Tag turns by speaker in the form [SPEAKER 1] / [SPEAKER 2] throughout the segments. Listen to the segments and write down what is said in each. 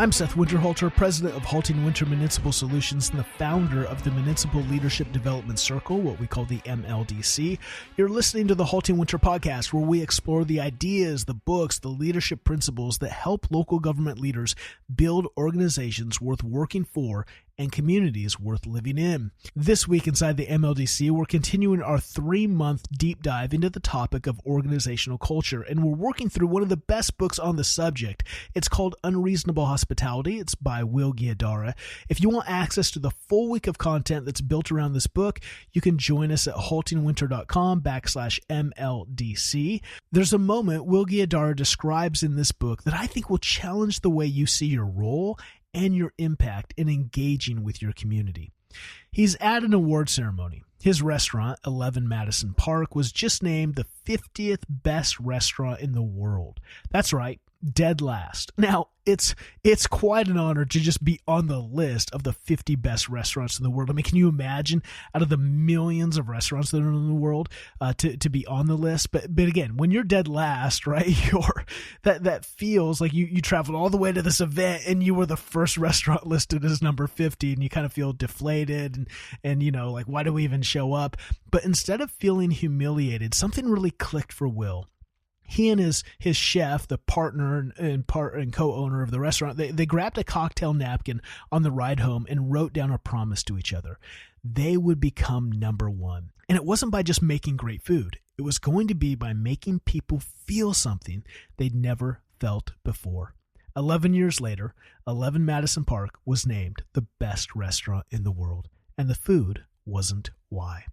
[SPEAKER 1] I'm Seth Winterhalter, president of HaltingWinter Municipal Solutions and the founder of the Municipal Leadership Development Circle, what we call the MLDC. You're listening to the HaltingWinter podcast, where we explore the ideas, the books, the leadership principles that help local government leaders build organizations worth working for and communities worth living in. This week inside the MLDC, we're continuing our 3-month deep dive into the topic of organizational culture, and we're working through one of the best books on the subject. It's called Unreasonable Hospitality. It's by Will Guidara. If you want access to the full week of content that's built around this book, you can join us at haltingwinter.com/MLDC. There's a moment Will Guidara describes in this book that I think will challenge the way you see your role and your impact in engaging with your community. He's at an award ceremony. His restaurant, 11 Madison Park, was just named the 50th best restaurant in the world. That's right, dead last. Now, it's quite an honor to just be on the list of the 50 best restaurants in the world. I mean, can you imagine out of the millions of restaurants that are in the world to be on the list? But again, when you're dead last, right, that feels like you traveled all the way to this event and you were the first restaurant listed as number 50, and you kind of feel deflated and you know, like, why do we even show up? But instead of feeling humiliated, something really clicked for Will. He and his chef, the partner and co-owner of the restaurant, they grabbed a cocktail napkin on the ride home and wrote down a promise to each other. They would become number one. And it wasn't by just making great food. It was going to be by making people feel something they'd never felt before. 11 years later, 11 Madison Park was named the best restaurant in the world. And the food wasn't why.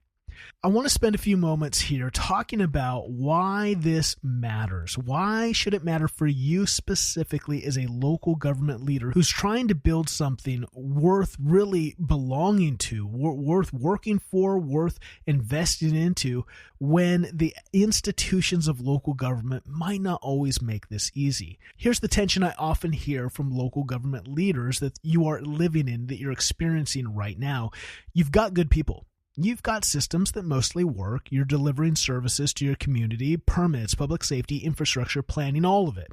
[SPEAKER 1] I want to spend a few moments here talking about why this matters. Why should it matter for you specifically as a local government leader who's trying to build something worth really belonging to, worth working for, worth investing into, when the institutions of local government might not always make this easy. Here's the tension I often hear from local government leaders that you are living in, that you're experiencing right now. You've got good people. You've got systems that mostly work. You're delivering services to your community, permits, public safety, infrastructure, planning, all of it.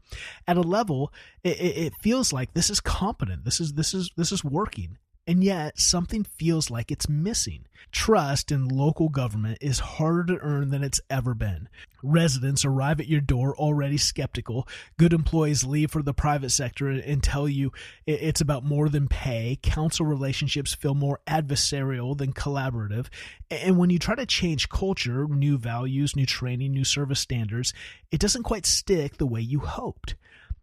[SPEAKER 1] At a level, it feels like this is competent. This is working. And yet something feels like it's missing. Trust in local government is harder to earn than it's ever been. Residents arrive at your door already skeptical. Good employees leave for the private sector and tell you it's about more than pay. Council relationships feel more adversarial than collaborative. And when you try to change culture, new values, new training, new service standards, it doesn't quite stick the way you hoped.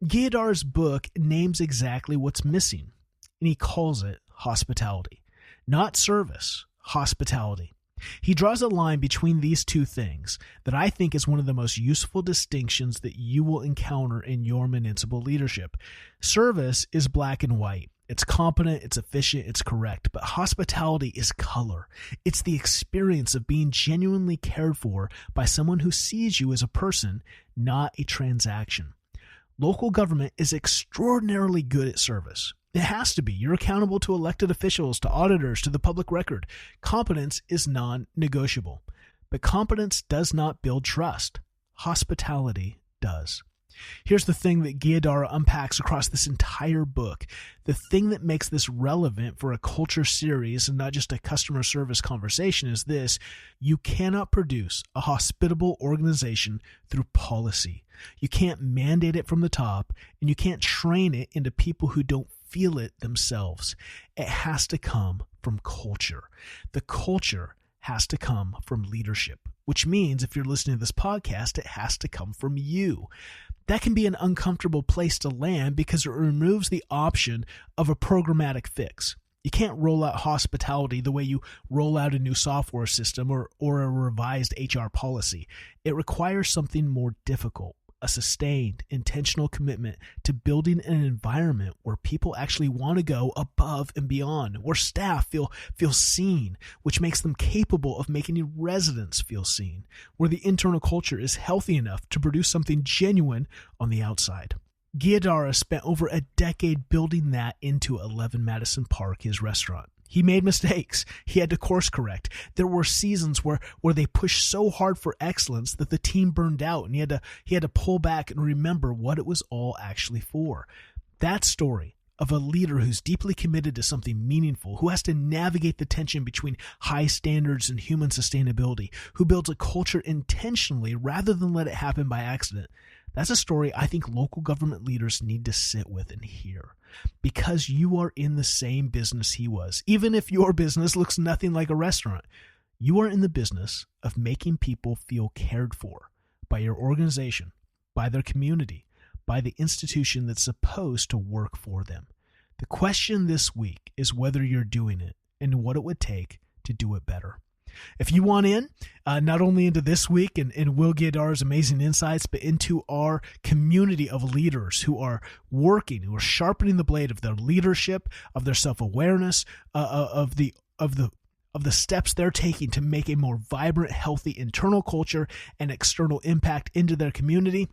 [SPEAKER 1] Guidara's book names exactly what's missing, and he calls it hospitality. Not service, hospitality. He draws a line between these two things that I think is one of the most useful distinctions that you will encounter in your municipal leadership. Service is black and white. It's competent, it's efficient, it's correct. But hospitality is color. It's the experience of being genuinely cared for by someone who sees you as a person, not a transaction. Local government is extraordinarily good at service. It has to be. You're accountable to elected officials, to auditors, to the public record. Competence is non-negotiable. But competence does not build trust. Hospitality does. Here's the thing that Guidara unpacks across this entire book. The thing that makes this relevant for a culture series and not just a customer service conversation is this: you cannot produce a hospitable organization through policy. You can't mandate it from the top, and you can't train it into people who don't feel it themselves. It has to come from culture. The culture has to come from leadership, which means if you're listening to this podcast, it has to come from you. That can be an uncomfortable place to land because it removes the option of a programmatic fix. You can't roll out hospitality the way you roll out a new software system or a revised HR policy. It requires something more difficult. A sustained, intentional commitment to building an environment where people actually want to go above and beyond, where staff feel seen, which makes them capable of making residents feel seen, where the internal culture is healthy enough to produce something genuine on the outside. Guidara spent over a decade building that into 11 Madison Park, his restaurant. He made mistakes. He had to course correct. There were seasons where they pushed so hard for excellence that the team burned out, and he had to pull back and remember what it was all actually for. That story of a leader who's deeply committed to something meaningful, who has to navigate the tension between high standards and human sustainability, who builds a culture intentionally rather than let it happen by accident. That's a story I think local government leaders need to sit with and hear, because you are in the same business he was. Even if your business looks nothing like a restaurant, you are in the business of making people feel cared for by your organization, by their community, by the institution that's supposed to work for them. The question this week is whether you're doing it and what it would take to do it better. If you want in, not only into this week and Will Guidara's amazing insights, but into our community of leaders who are working, who are sharpening the blade of their leadership, of their self-awareness, of the steps they're taking to make a more vibrant, healthy internal culture and external impact into their community,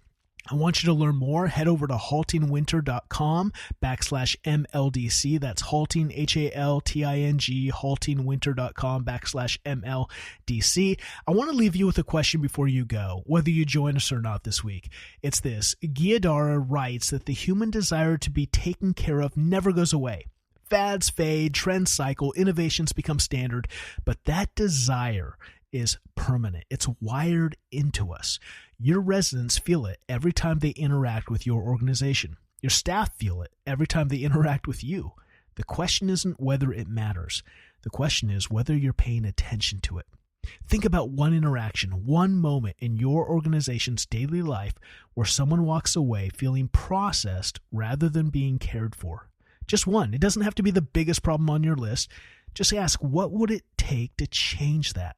[SPEAKER 1] I want you to learn more. Head over to HaltingWinter.com/MLDC. That's Halting, HALTING, HaltingWinter.com/MLDC. I want to leave you with a question before you go, whether you join us or not this week. It's this. Guidara writes that the human desire to be taken care of never goes away. Fads fade, trends cycle, innovations become standard, but that desire is permanent. It's wired into us. Your residents feel it every time they interact with your organization. Your staff feel it every time they interact with you. The question isn't whether it matters. The question is whether you're paying attention to it. Think about one interaction, one moment in your organization's daily life where someone walks away feeling processed rather than being cared for. Just one. It doesn't have to be the biggest problem on your list. Just ask, what would it take to change that?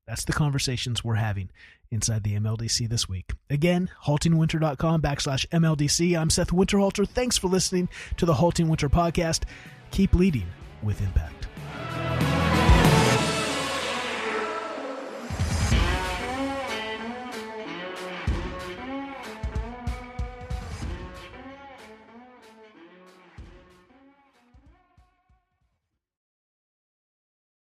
[SPEAKER 1] That's the conversations we're having inside the MLDC this week. Again, HaltingWinter.com/MLDC. I'm Seth Winterhalter. Thanks for listening to the Halting Winter podcast. Keep leading with impact.